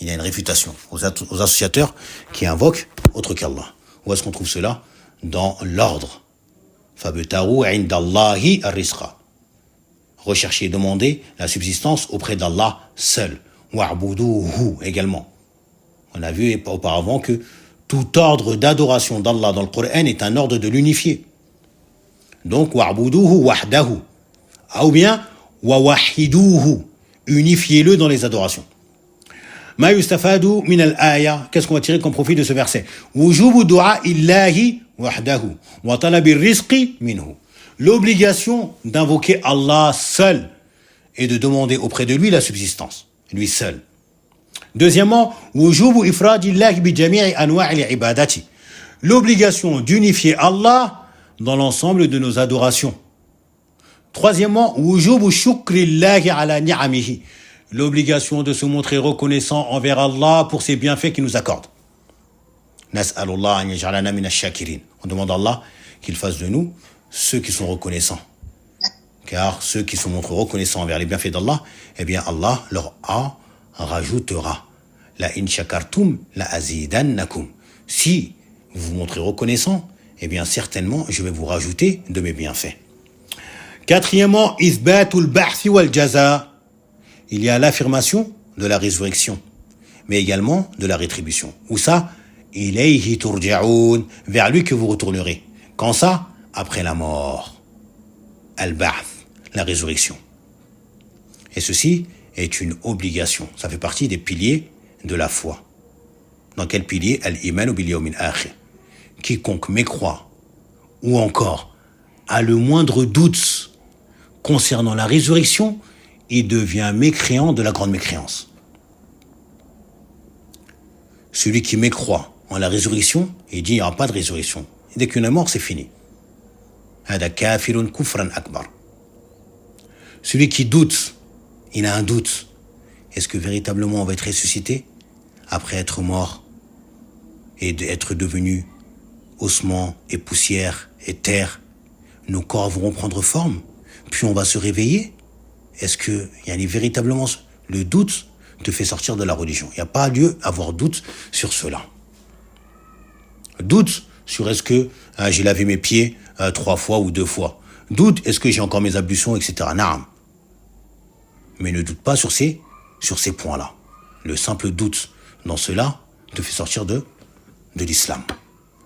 Il y a une réfutation aux associateurs qui invoquent autre qu'Allah. Où est-ce qu'on trouve cela? Dans l'ordre. Fabtaru indallahi ar-rizqa. Recherchez et demandez la subsistance auprès d'Allah seul. Wa'buduhu également. On a vu auparavant que tout ordre d'adoration d'Allah dans le Coran est un ordre de l'unifier. Donc, wa'buduhu wahdahu. Ou bien, wa wahiduhu. Unifiez-le dans les adorations. Ma yustafadu min al-aya. Qu'est-ce qu'on va tirer comme profit de ce verset? Wujubu du'a illahi wahdahu. Wa talabi rizqi minhu. L'obligation d'invoquer Allah seul et de demander auprès de lui la subsistance. Lui seul. Deuxièmement, wujubu ifradillahi bi jami'i anwa'il ibadati. L'obligation d'unifier Allah dans l'ensemble de nos adorations. Troisièmement, wujubu shukrillahi ala ni'amihi. L'obligation de se montrer reconnaissant envers Allah pour ses bienfaits qu'il nous accorde. Nas'alullah an yaj'alana min ash-shakirin. On demande à Allah qu'il fasse de nous ceux qui sont reconnaissants. Car ceux qui se montrent reconnaissants envers les bienfaits d'Allah, eh bien Allah leur rajoutera. La in shakartum la azidannakum. Si vous vous montrez reconnaissant, eh bien certainement je vais vous rajouter de mes bienfaits. Quatrièmement, isbatul ba'thi wal jaza. Il y a l'affirmation de la résurrection, mais également de la rétribution. Où ça? ilayhi turja'oun, vers lui que vous retournerez. Quand ça? Après la mort. Al-Ba'th, la résurrection. Et ceci est une obligation. Ça fait partie des piliers de la foi. Dans quel pilier? Al-Iman bil yawmil akhir. Quiconque mécroit ou encore a le moindre doute concernant la résurrection, il devient mécréant de la grande mécréance. Celui qui mécroit en la résurrection, il dit il n'y aura pas de résurrection. Et dès qu'on est mort, c'est fini. Hada kafirun kufran akbar. Celui qui doute, il a un doute. Est-ce que véritablement on va être ressuscité après être mort et être devenu ossements et poussière et terre? Nos corps vont prendre forme, puis on va se réveiller. Est-ce que véritablement le doute te fait sortir de la religion? Il n'y a pas lieu à avoir doute sur cela. Doute sur est-ce que j'ai lavé mes pieds 3 fois ou 2 fois. Doute est-ce que j'ai encore mes ablutions, etc. Naam. Mais ne doute pas sur ces points-là. Le simple doute dans cela te fait sortir de l'islam.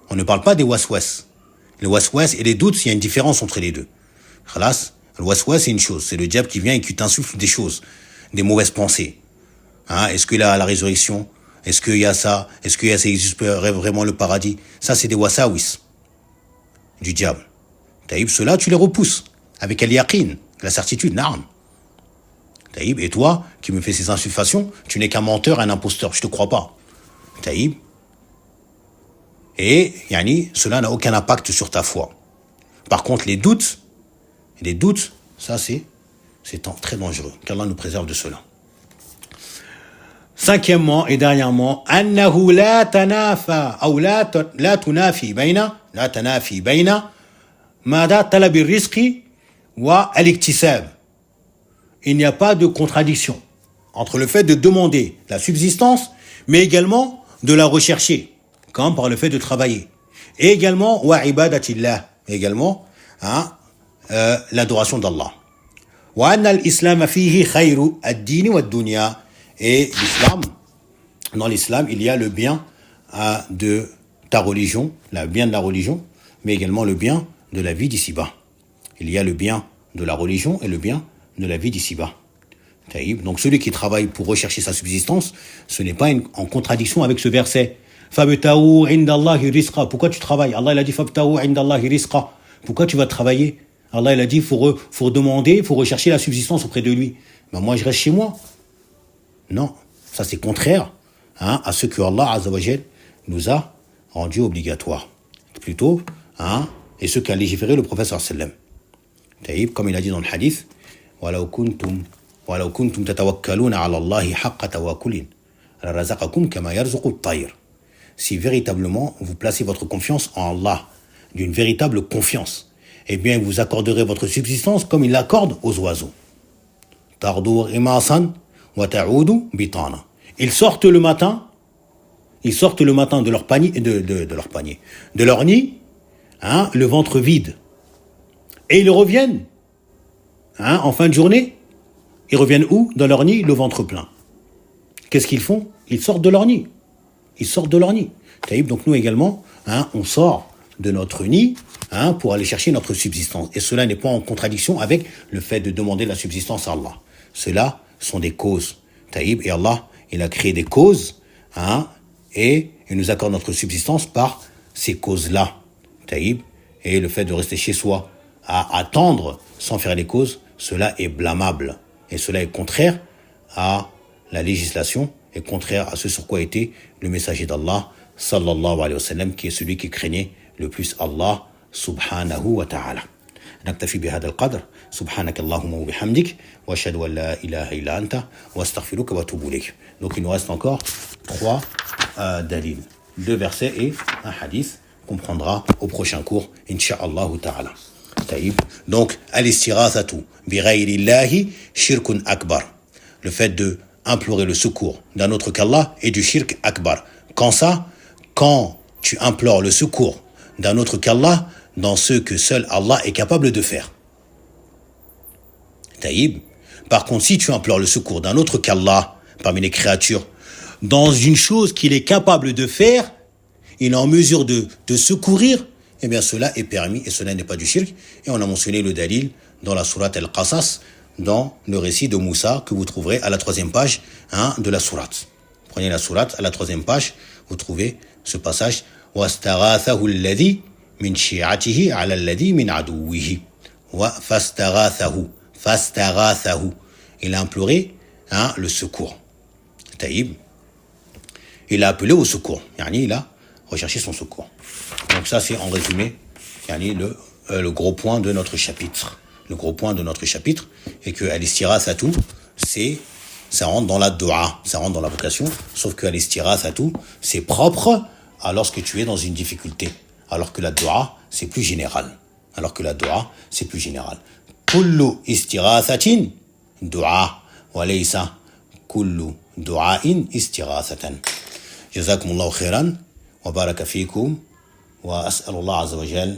On ne parle pas des waswas. Les waswas et les doutes, il y a une différence entre les deux. Khalas, le waswas, c'est une chose. C'est le diable qui vient et qui t'insuffle des choses, des mauvaises pensées. Est-ce que la résurrection, est-ce qu'il y a ça, est-ce qu'il y a ça existe vraiment le paradis? Ça, c'est des wasawis du diable. Taïb, ceux-là, tu les repousses avec al-yaqin, la certitude, na'am. Taïb, et toi, qui me fais ces insufflations, tu n'es qu'un menteur, un imposteur, je te crois pas. Taïb. Et, cela n'a aucun impact sur ta foi. Par contre, les doutes, ça c'est très dangereux, qu'Allah nous préserve de cela. Cinquièmement et dernièrement, annahu la tanafa ou la tunafi bayna mada talab ar-rizqi wa al-iktisab. Il n'y a pas de contradiction entre le fait de demander la subsistance, mais également de la rechercher, comme par le fait de travailler. Et également wa ibadatillah, également l'adoration d'Allah. Wa anna al-islam fihi khayru ad-din wa ad-dunya. Et dans l'islam, il y a le bien de ta religion, le bien de la religion, mais également le bien de la vie d'ici-bas. Il y a le bien de la religion et le bien de la vie d'ici-bas. Donc celui qui travaille pour rechercher sa subsistance, ce n'est pas en contradiction avec ce verset. Fabtahu indallahi rizqa. Pourquoi tu travailles? Allah il a dit Fabtahu indallahi rizqa. Pourquoi tu vas travailler? Allah il a dit faut demander, faut rechercher la subsistance auprès de lui. Ben moi je reste chez moi. Non, ça c'est contraire à ce que Allah Azza wa Jal nous a rendu obligatoire. Plutôt, et ce qu'a légiféré le prophète sallallahu alayhi wa sallam. Comme il a dit dans le hadith, وَلَوْ كُنْتُمْ تَتَوَكَّلُونَ عَلَى اللَّهِ حَقَّ تَوَكُّلٍ لَرَزَقَكُمْ كَمَا يَرْزُقُ الطَّيْرَ. Si véritablement vous placez votre confiance en Allah, d'une véritable confiance, eh bien vous accorderez votre subsistance comme il l'accorde aux oiseaux. تَغْدُوا إِمَاسًا وَتَعُودُ بِطَانًا. Ils sortent le matin de leur panier, de leur nid, le ventre vide. Et ils reviennent, en fin de journée, ils reviennent où? Dans leur nid, le ventre plein. Qu'est-ce qu'ils font? Ils sortent de leur nid. Donc nous également, on sort de notre nid pour aller chercher notre subsistance. Et cela n'est pas en contradiction avec le fait de demander la subsistance à Allah. Cela sont des causes. Et Allah, il a créé des causes, et il nous accorde notre subsistance par ces causes-là. Et le fait de rester chez soi à attendre sans faire les causes, cela est blâmable. Et cela est contraire à la législation et contraire à ce sur quoi était le messager d'Allah, sallallahu alayhi wa sallam, qui est celui qui craignait le plus Allah, subhanahu wa ta'ala. نكتفي بهذا القدر سبحانك اللهم وبحمدك واشهد ان لا اله الا انت واستغفرك واتوب اليك. Donc il nous reste encore 3 dalil, 2 versets et un hadith qu'on prendra au prochain cours incha'Allah ta'ala. Donc al-istirathatu bi ghayri llahi shirkun akbar. Le fait de implorer le secours d'un autre qu'Allah est du shirk akbar. Quand tu implores le secours d'un autre qu'Allah dans ce que seul Allah est capable de faire. Par contre, si tu implores le secours d'un autre qu'Allah parmi les créatures dans une chose qu'il est capable de faire, il est en mesure de secourir, eh bien cela est permis et cela n'est pas du shirk. Et on a mentionné le dalil dans la sourate Al-Qasas, dans le récit de Moussa que vous trouverez à la 3e page de la sourate. Prenez la sourate, à la 3e page, vous trouvez ce passage « وَاسْتَغَاثَهُ الَّذِي مِنْ شِيعَتِهِ عَلَى الَّذِي مِنْ عَدُوِّهِ » فَاسْتَغَاثَهُ. Il a imploré le secours. Taïb. Il a appelé au secours. Il a recherché son secours. Donc ça, c'est en résumé le gros point de notre chapitre. Le gros point de notre chapitre est que al-istighathatu, ça rentre dans la dua, ça rentre dans la vocation, sauf que al-istighathatu, c'est propre à lorsque tu es dans une difficulté, alors que la dua, c'est plus général. Kullu istighathatin dua, wa laysa kullu du'ain istighathatan. Jazakumullahu khairan, wa baraka fikum, wa as'alullah azza wa jal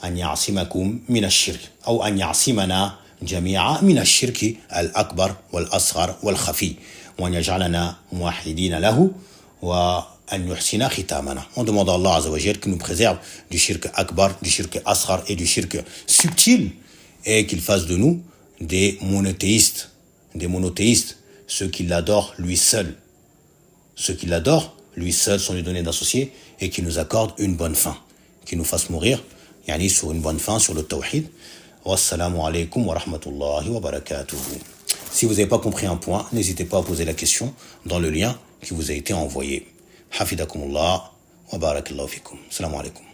أن يعصمكم من الشرك أو أن يعصمنا جميعا من الشرك الأكبر والأصغر والخفي وأن يجعلنا موحدين له وأن يحسن ختامنا. On demande à Allah Azza wa Jal qu'il nous préserve du shirk akbar, du shirk asghar et du shirk subtil et qu'il fasse de nous des monothéistes, ceux qui l'adorent lui seul. Ceux qui l'adorent lui seul sans lui donner d'associé et qui nous accorde une bonne fin, qui nous fasse mourir sur une bonne fin, sur le tawhid. Wassalamu alaikum wa rahmatullahi wa barakatuh. Si vous n'avez pas compris un point, n'hésitez pas à poser la question dans le lien qui vous a été envoyé. Hafidakumullah wa barakallahu fikum. Assalamu alaikum.